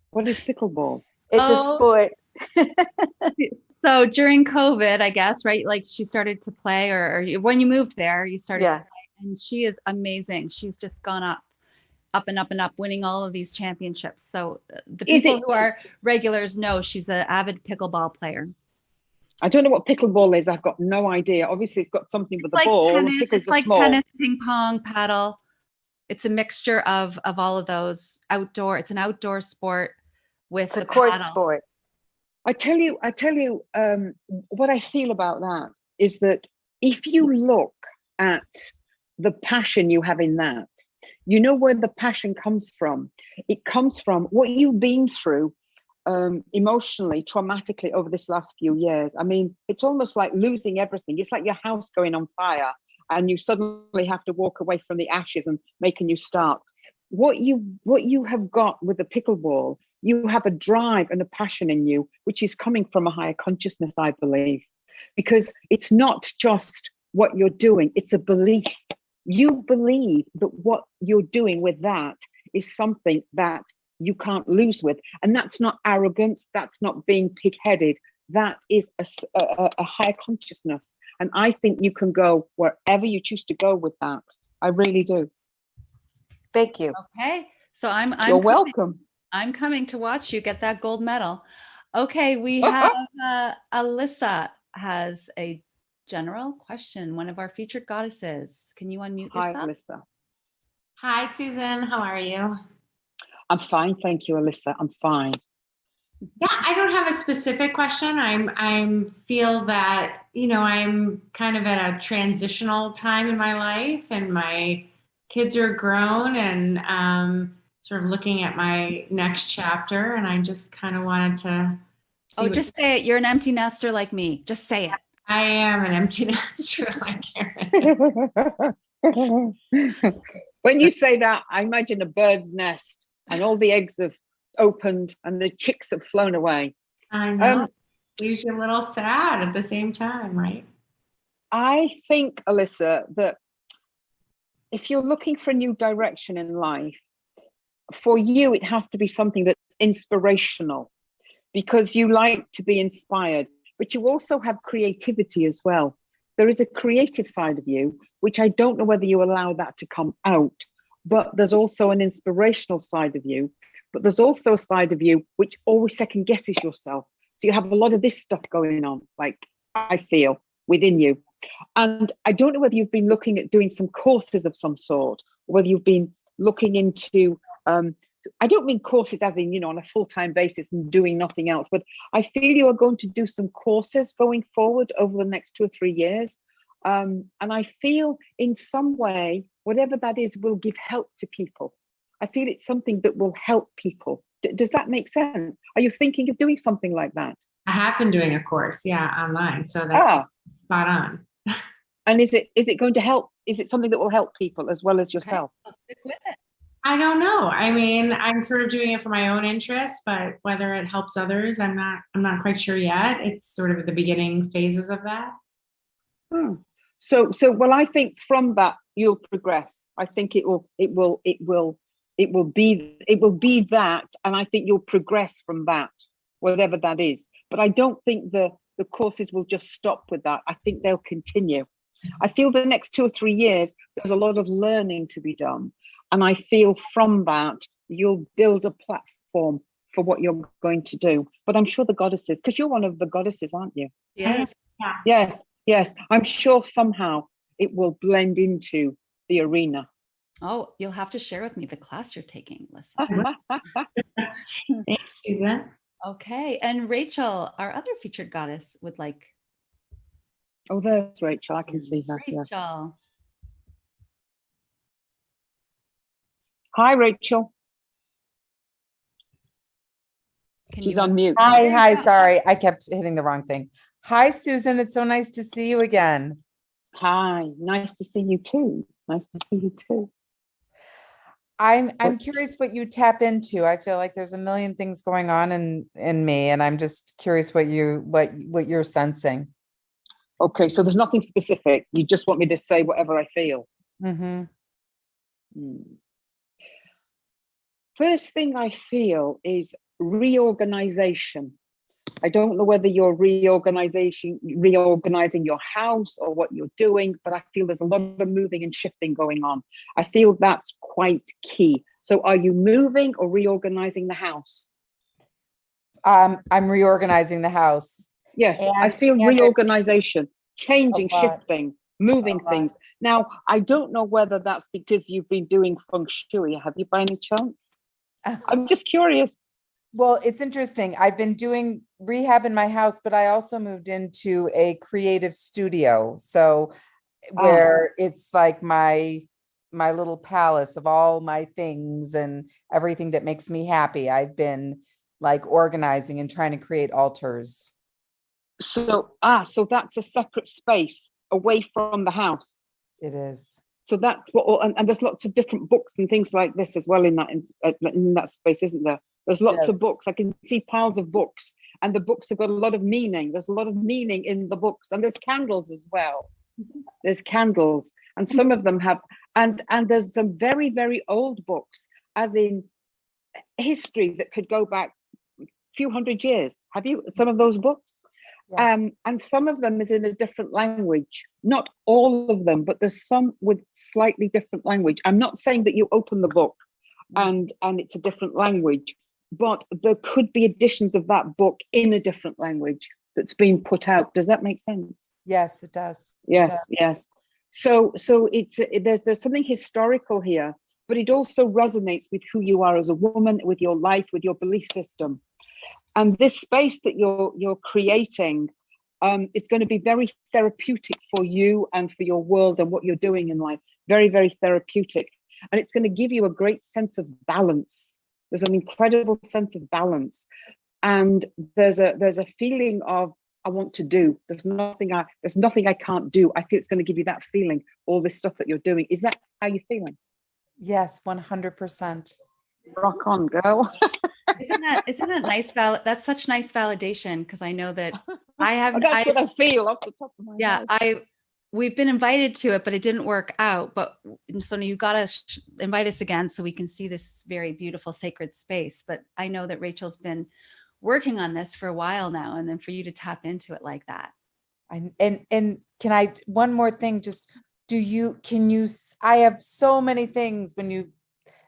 What is pickleball? It's a sport. So during COVID, I guess, right? Like she started to play, or when you moved there, you started to play, and she is amazing. She's just gone up and up and up, winning all of these championships. So the people who are regulars know she's an avid pickleball player. I don't know what pickleball is. I've got no idea. Obviously, it's got something with the ball. Tennis. It's like tennis, ping pong, paddle. It's a mixture of all of those outdoor. It's an outdoor sport with a court sport. I tell you, what I feel about that is that if you look at the passion you have in that, you know where the passion comes from. It comes from what you've been through emotionally, traumatically over this last few years. I mean, it's almost like losing everything. It's like your house going on fire and you suddenly have to walk away from the ashes and make a new start. What you have got with the pickleball, you have a drive and a passion in you, which is coming from a higher consciousness, I believe, because it's not just what you're doing, it's a belief. You believe that what you're doing with that is something that you can't lose with. And that's not arrogance, that's not being pig-headed, that is a higher consciousness. And I think you can go wherever you choose to go with that. I really do. Thank you. Okay, so I'm You're welcome. I'm coming to watch you get that gold medal. Okay, we have Alyssa has a general question. One of our featured goddesses. Can you unmute Hi, yourself? Alyssa. Hi, Susan. How are you? I'm fine, thank you, Alyssa. I'm fine. Yeah, I don't have a specific question. I'm feel that, you know, I'm kind of at a transitional time in my life, and my kids are grown, and sort of looking at my next chapter, and I just kind of wanted to. Oh, just say it. You're an empty nester like me. Just say it. I am an empty nester like Karen. When you say that, I imagine a bird's nest and all the eggs have opened and the chicks have flown away. I know. Leaves you a little sad at the same time, right? I think, Alyssa, that if you're looking for a new direction in life, for you, it has to be something that's inspirational, because you like to be inspired, but you also have creativity as well. There is a creative side of you, which I don't know whether you allow that to come out, but there's also an inspirational side of you, but there's also a side of you which always second guesses yourself. So you have a lot of this stuff going on, like I feel within you. And I don't know whether you've been looking at doing some courses of some sort, or whether you've been looking into, I don't mean courses as in, you know, on a full-time basis and doing nothing else, but I feel you are going to do some courses going forward over the next 2 or 3 years. And I feel in some way, whatever that is, will give help to people. I feel it's something that will help people. Does that make sense? Are you thinking of doing something like that? I have been doing a course, yeah, online. So that's spot on. And is it going to help? Is it something that will help people as well as yourself? Okay, so stick with it. I don't know. I mean, I'm sort of doing it for my own interest, but whether it helps others, I'm not quite sure yet. It's sort of at the beginning phases of that. So well, I think from that you'll progress. I think it will be that, and I think you'll progress from that, whatever that is. But I don't think the courses will just stop with that. I think they'll continue. I feel the next 2 or 3 years, there's a lot of learning to be done. And I feel from that, you'll build a platform for what you're going to do. But I'm sure the goddesses, because you're one of the goddesses, aren't you? Yes. Yeah. Yes. I'm sure somehow it will blend into the arena. Oh, you'll have to share with me the class you're taking, Listen. Thanks, Susan. Okay, and Rachel, our other featured goddess, would like. Oh, there's Rachel. I can see her. Rachel. Yeah. Hi, Rachel. She's on mute. Hi. Sorry, I kept hitting the wrong thing. Hi, Susan. It's so nice to see you again. Hi, nice to see you too. I'm curious what you tap into. I feel like there's a million things going on in me, and I'm just curious what you're sensing. Okay, so there's nothing specific. You just want me to say whatever I feel. Mm-hmm. First thing I feel is reorganization. I don't know whether you're reorganizing your house or what you're doing, but I feel there's a lot of moving and shifting going on. I feel that's quite key. So are you moving or reorganizing the house? I'm reorganizing the house. Yes, I feel reorganization, changing, shifting, moving things. Now, I don't know whether that's because you've been doing feng shui. Have you by any chance? I'm just curious. Well, it's interesting. I've been doing rehab in my house, but I also moved into a creative studio. So where it's like my little palace of all my things and everything that makes me happy. I've been like organizing and trying to create altars. So that's a separate space away from the house. It is. So that's what, and there's lots of different books and things like this as well in that space, isn't there? There's lots of books. I can see piles of books, and the books have got a lot of meaning. There's a lot of meaning in the books, and there's candles as well. There's candles, and some of them have, and there's some very, very old books, as in history that could go back a few hundred years. Have you some of those books? Yes. And some of them is in a different language. Not all of them, but there's some with slightly different language. I'm not saying that you open the book and it's a different language, but there could be editions of that book in a different language that's being put out. Does that make sense? Yes, it does. Yes, yes. So it's there's something historical here, but it also resonates with who you are as a woman, with your life, with your belief system. And this space that you're creating is going to be very therapeutic for you and for your world and what you're doing in life. Very, very therapeutic. And it's going to give you a great sense of balance. There's an incredible sense of balance. And there's a feeling of, I want to do. There's nothing I can't do. I feel it's going to give you that feeling, all this stuff that you're doing. Is that how you're feeling? Yes, 100%. Rock on, girl. Isn't that nice? That's such nice validation, because I know that I have. That's what I feel off the top of my head. We've been invited to it, but it didn't work out. But so you got to invite us again so we can see this very beautiful sacred space. But I know that Rachel's been working on this for a while now, and then for you to tap into it like that. And can I, one more thing, just I have so many things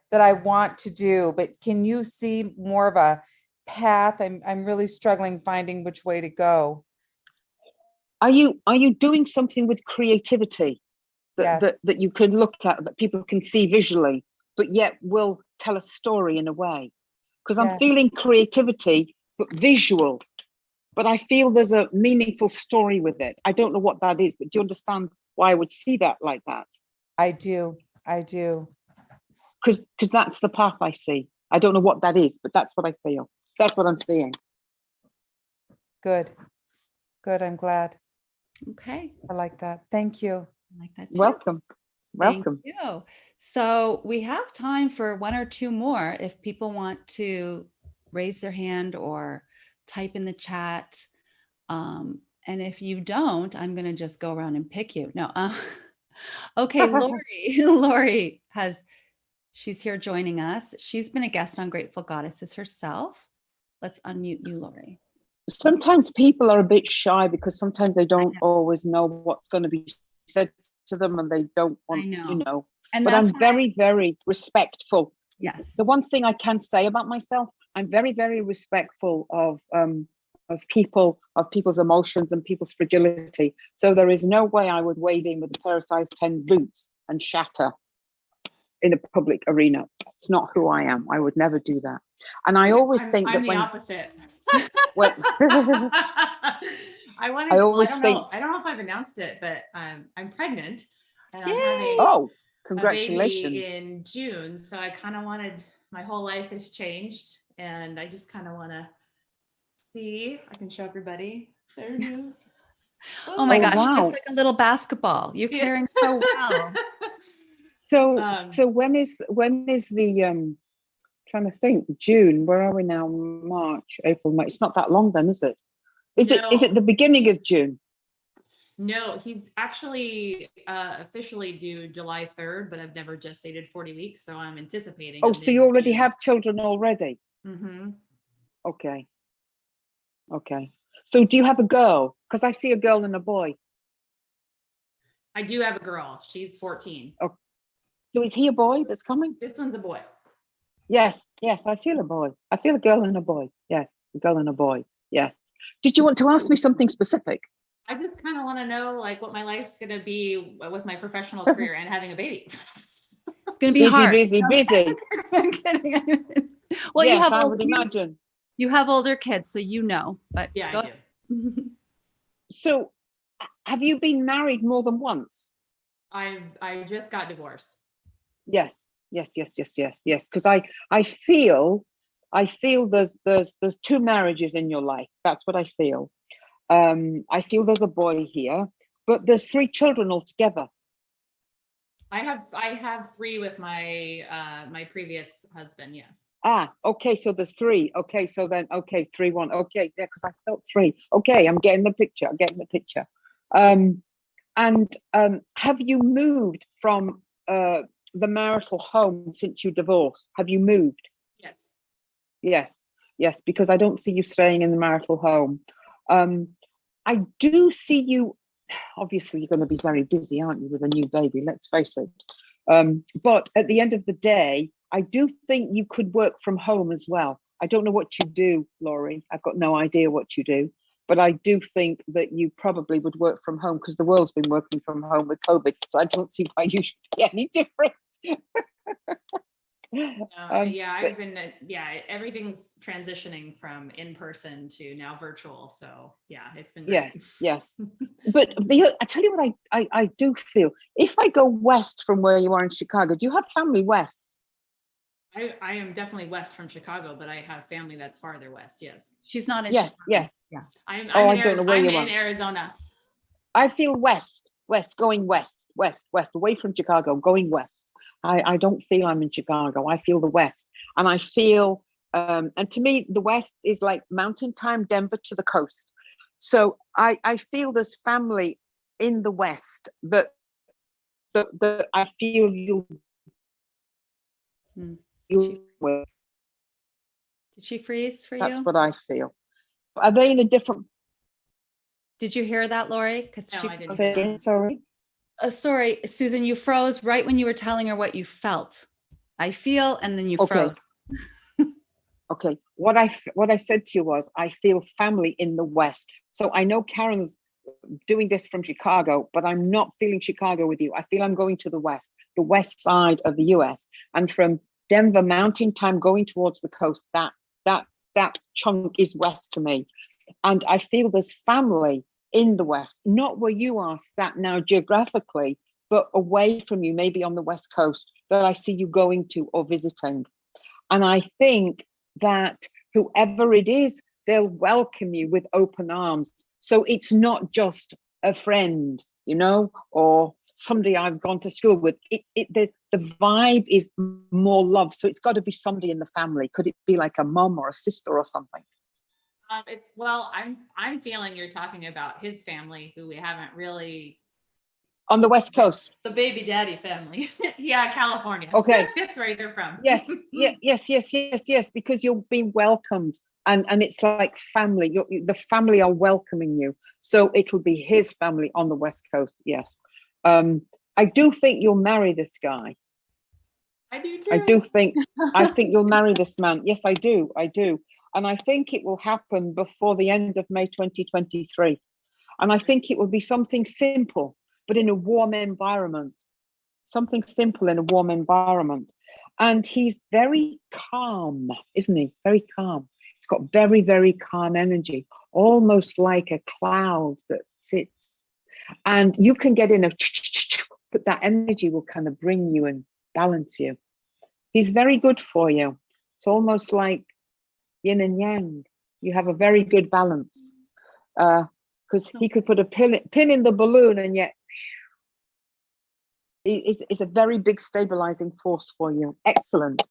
that I want to do, but can you see more of a path? I'm really struggling finding which way to go. Are you doing something with creativity that you can look at, that people can see visually, but yet will tell a story in a way? Because I'm feeling creativity, but visual. But I feel there's a meaningful story with it. I don't know what that is, but do you understand why I would see that like that? I do. Because that's the path I see. I don't know what that is, but that's what I feel. That's what I'm seeing. Good. I'm glad. Okay. I like that. Thank you. I like that too. Welcome. Thank you. So we have time for one or two more if people want to raise their hand or type in the chat. And if you don't, I'm going to just go around and pick you. No. Okay, Lori she's here joining us. She's been a guest on Grateful Goddesses herself. Let's unmute you, Lori. Sometimes people are a bit shy because sometimes they don't always know what's going to be said to them, and they don't want, And but I'm very, very respectful. Yes. The one thing I can say about myself, I'm very, very respectful of people's emotions and people's fragility. So there is no way I would wade in with a pair of size 10 boots and shatter in a public arena. It's not who I am. I would never do that. And I always think I'm that the opposite. Well, I don't know if I've announced it, but I'm pregnant and I'm having congratulations a baby in June. So I kind of wanted, my whole life has changed, and I just kind of want to see. I can show everybody. There it is. Oh my gosh, it's like a little basketball. You're carrying so well. So when is the trying to think, June, where are we now? March, April, May. It's not that long then, is it? Is it the beginning of June? No, he's actually officially due July 3rd, but I've never gestated 40 weeks, so I'm anticipating. Oh, so you already have children already? Mm-hmm. Okay. So do you have a girl? Because I see a girl and a boy. I do have a girl. She's 14. Oh, so is he a boy that's coming? This one's a boy. Yes, I feel a boy. I feel a girl and a boy. Yes, a girl and a boy. Yes. Did you want to ask me something specific? I just kind of want to know like what my life's going to be with my professional career and having a baby. It's going to be hard. Busy. I'm kidding. Well, yes, I would imagine. You have older kids, so you know. But yeah, I do. So, have you been married more than once? I just got divorced. Yes. Because I feel I feel there's two marriages in your life. That's what I feel. I feel there's a boy here, but there's 3 children altogether. I have 3 with my my previous husband. Yes. Ah, okay, so there's 3. Okay, so then, okay, 3, 1. Okay, yeah, because I felt 3. Okay, I'm getting the picture. I'm getting the picture. Have you moved from the marital home since you divorced? Have you moved? Yes. Yes, because I don't see you staying in the marital home. I do see you, obviously you're going to be very busy, aren't you, with a new baby, let's face it. But at the end of the day, I do think you could work from home as well. I don't know what you do, Laurie. I've got no idea what you do, but I do think that you probably would work from home because the world's been working from home with COVID. So I don't see why you should be any different. I've been, everything's transitioning from in person to now virtual. So yeah, it's been great. Yes. But I tell you what I do feel, if I go west from where you are in Chicago, do you have family west? I am definitely west from Chicago, but I have family that's farther west. Yes. She's not in Yes, Chicago. yes. Yeah. I'm I don't know where you are. in Arizona. I feel west, going west, away from Chicago, going west. I don't feel I'm in Chicago. I feel the west. And I feel, and to me, the west is like mountain time, Denver to the coast. So I feel there's family in the west that I feel you'll with. Did she freeze for you? That's what I feel. Are they in a different? Did you hear that, Lori? Because No, I didn't. Say again, sorry. Sorry, Susan, you froze right when you were telling her what you felt. I feel, and then you Okay. froze. Okay. What I said to you was, I feel family in the West. So I know Karen's doing this from Chicago, but I'm not feeling Chicago with you. I feel I'm going to the West side of the US, and from Denver Mountain Time going towards the coast. That chunk is west to me, and I feel there's family in the West, not where you are sat now geographically, but away from you, maybe on the West Coast, that I see you going to or visiting. And I think that whoever it is, they'll welcome you with open arms. So it's not just a friend, or somebody I've gone to school with. The vibe is more love. So it's got to be somebody in the family. Could it be like a mom or a sister or something? I'm feeling you're talking about his family, who we haven't really. On the West Coast. The baby daddy family. Yeah, California. Okay. That's where they're from. Yes, because you'll be welcomed. And it's like family. The family are welcoming you. So it'll be his family on the West Coast. Yes. I do think you'll marry this guy. I do too. I think you'll marry this man. Yes, I do. And I think it will happen before the end of May 2023. And I think it will be something simple, but in a warm environment. Something simple in a warm environment. And he's very calm, isn't he? Very calm. He's got very, very calm energy, almost like a cloud that sits. And you can get in but that energy will kind of bring you and balance you. He's very good for you. It's almost like yin and yang. You have a very good balance. Because he could put a pin in the balloon, and yet it's a very big stabilizing force for you. Excellent.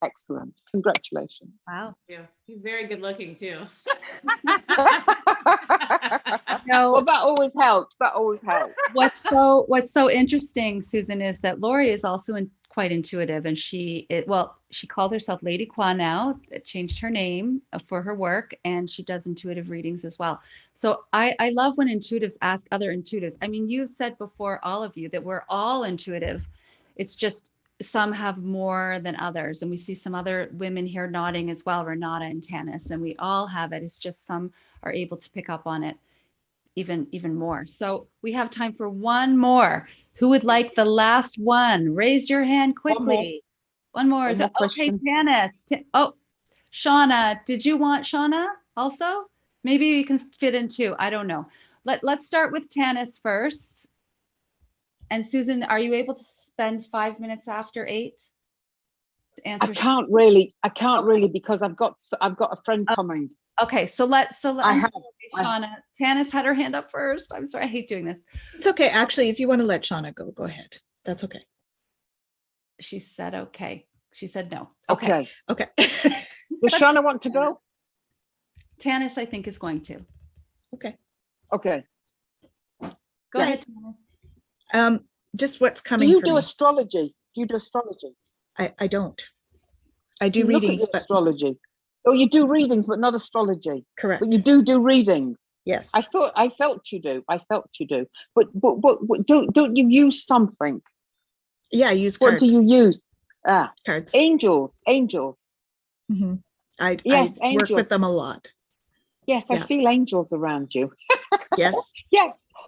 Congratulations. Wow. Yeah, he's very good looking too. No, well, that always helps. What's so interesting, Susan, is that Lori is also quite intuitive, and she calls herself Lady Kwa now. It changed her name for her work, and she does intuitive readings as well. So I love when intuitives ask other intuitives. I mean, you said before, all of you, that we're all intuitive. It's just some have more than others, and we see some other women here nodding as well, Renata and Tanis, and we all have it. It's just some are able to pick up on it even more. So we have time for one more. Who would like the last one? Raise your hand quickly. One more. Okay, Tanis. Shauna, did you want Shauna also? Maybe you can fit in two. I don't know. Let's start with Tanis first. And Susan, are you able to spend 5 minutes after 8? I answer? can't really because I've got a friend coming. Okay, so let I I'm have- sorry, Shauna. Tanis had her hand up first. I'm sorry, I hate doing this. It's okay. Actually, if you want to let Shauna go, go ahead. That's okay. She said okay. She said no. Okay. Okay. Does Shauna want to go? Tanis, I think, is going to. Okay. Okay. Go Yeah. ahead, Tanis. Just what's Do coming you for do me. astrology? Do you do astrology? I don't. I do You look at readings, your but astrology. Oh, you do readings, but not astrology. correct. But you do readings. Yes. I felt you do. But don't you use something? Yeah, I use What cards. do you use? Cards. Angels. Mhm. I Yes, work angels. with them a lot. Yes, I Yeah. feel angels around you. Yes.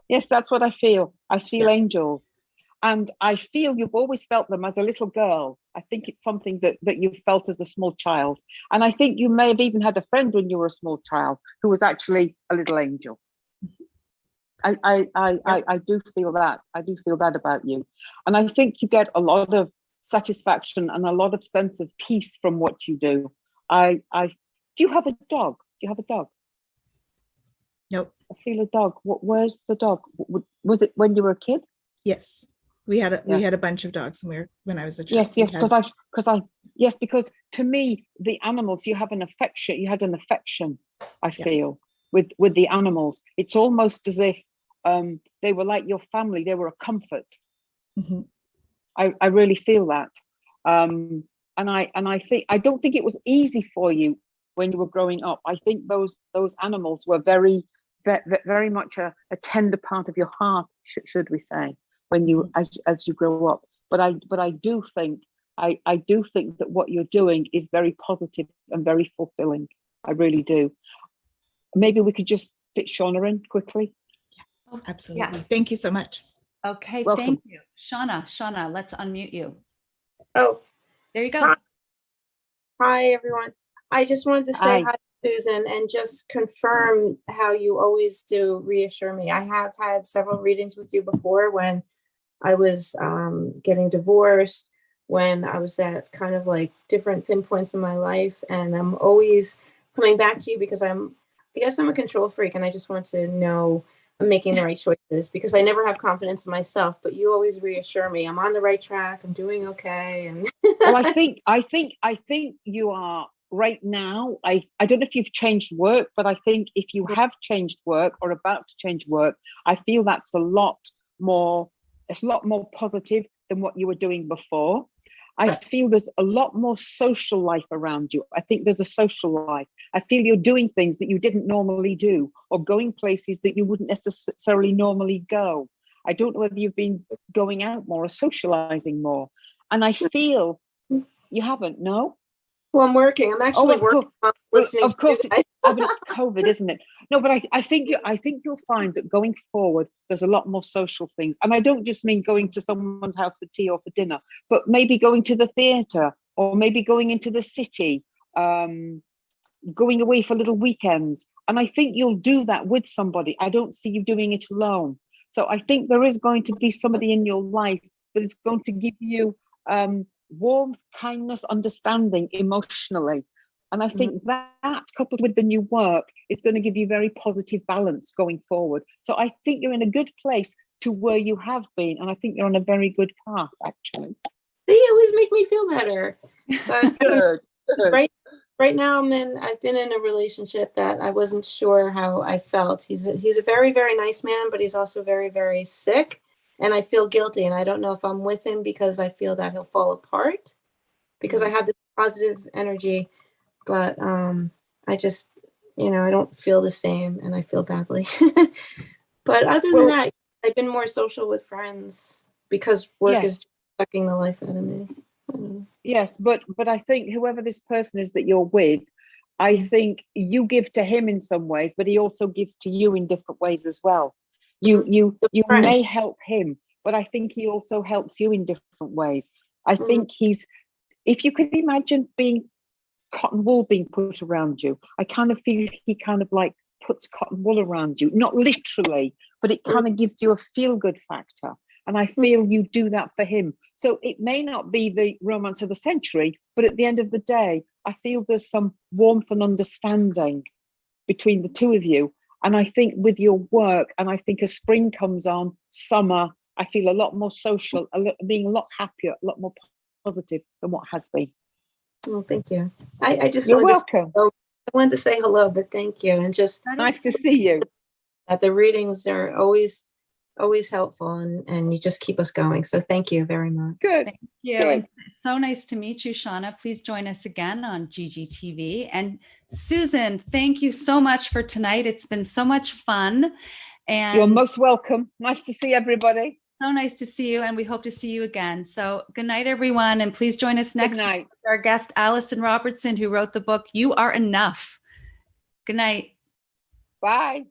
Yes, that's what I feel. I feel Yeah. angels. And I feel you've always felt them as a little girl. I think it's something that you felt as a small child. And I think you may have even had a friend when you were a small child who was actually a little angel. I do feel that. I do feel that about you. And I think you get a lot of satisfaction and a lot of sense of peace from what you do. Do you have a dog? Do you have a dog? Nope. I feel a dog. Where's the dog? Was it when you were a kid? Yes. We had Yeah. a bunch of dogs when I was a child. Yes, We yes, because to me, the animals, you had an affection, I feel, with the animals. It's almost as if they were like your family, they were a comfort. Mhm. I really feel that. And I don't think it was easy for you when you were growing up. I think those animals were very much a tender part of your heart, should we say, when you as you grow up. But I do think that what you're doing is very positive and very fulfilling. I really do. Maybe we could just fit Shauna in quickly. Absolutely. Thank you so much. Okay, Welcome. thank you. Shauna, let's unmute you. Oh, There you go. hi everyone. I just wanted to say Hi. hi, Susan, and just confirm how you always do reassure me. I have had several readings with you before when I was getting divorced, when I was at kind of like different pinpoints in my life, and I'm always coming back to you because I guess I'm a control freak, and I just want to know I'm making the right choices because I never have confidence in myself, but you always reassure me I'm on the right track, I'm doing okay. And Well, I think you are right now. I don't know if you've changed work, but I think if you have changed work or about to change work, I feel that's a lot more positive than what you were doing before. I feel there's a lot more social life around you. I think there's a social life. I feel you're doing things that you didn't normally do or going places that you wouldn't necessarily normally go. I don't know whether you've been going out more or socializing more. And I feel you haven't, no? well, I'm working. I'm actually working on listening. Of course, to you guys. but it's COVID, isn't it? No, but I think you'll find that going forward, there's a lot more social things. And I don't just mean going to someone's house for tea or for dinner, but maybe going to the theatre or maybe going into the city, going away for little weekends. And I think you'll do that with somebody. I don't see you doing it alone. So I think there is going to be somebody in your life that is going to give you warmth, kindness, understanding emotionally. And I think that coupled with the new work is going to give you very positive balance going forward. So I think you're in a good place to where you have been. And I think you're on a very good path, actually. They always make me feel better. But Good. right now I've been in a relationship that I wasn't sure how I felt. He's a very, very nice man, but he's also very, very sick. And I feel guilty. And I don't know if I'm with him because I feel that he'll fall apart because I have this positive energy. But I just, I don't feel the same and I feel badly. But other than that, I've been more social with friends because work is sucking the life out of me. Yes, but I think whoever this person is that you're with, I think you give to him in some ways, but he also gives to you in different ways as well. You may help him, but I think he also helps you in different ways. I think if you could imagine cotton wool being put around you, I kind of feel he kind of like puts cotton wool around you, not literally, but it kind of gives you a feel-good factor. And I feel you do that for him. So it may not be the romance of the century, but at the end of the day, I feel there's some warmth and understanding between the two of you. And I think with your work, and I think as spring comes on, summer, I feel a lot more social, being a lot happier, a lot more positive than what has been. Well, thank you. I just You're wanted welcome. I wanted to say hello, but thank you. And just nice to see you. That the readings are always helpful, and you just keep us going. So thank you very much. Good. Thank you. And it's so nice to meet you, Shauna. Please join us again on GGTV. And Susan, thank you so much for tonight. It's been so much fun. And you're most welcome. Nice to see everybody. So nice to see you, and we hope to see you again. So good night, everyone, and please join us next week with our guest, Allison Robertson, who wrote the book, You Are Enough. Good night. Bye.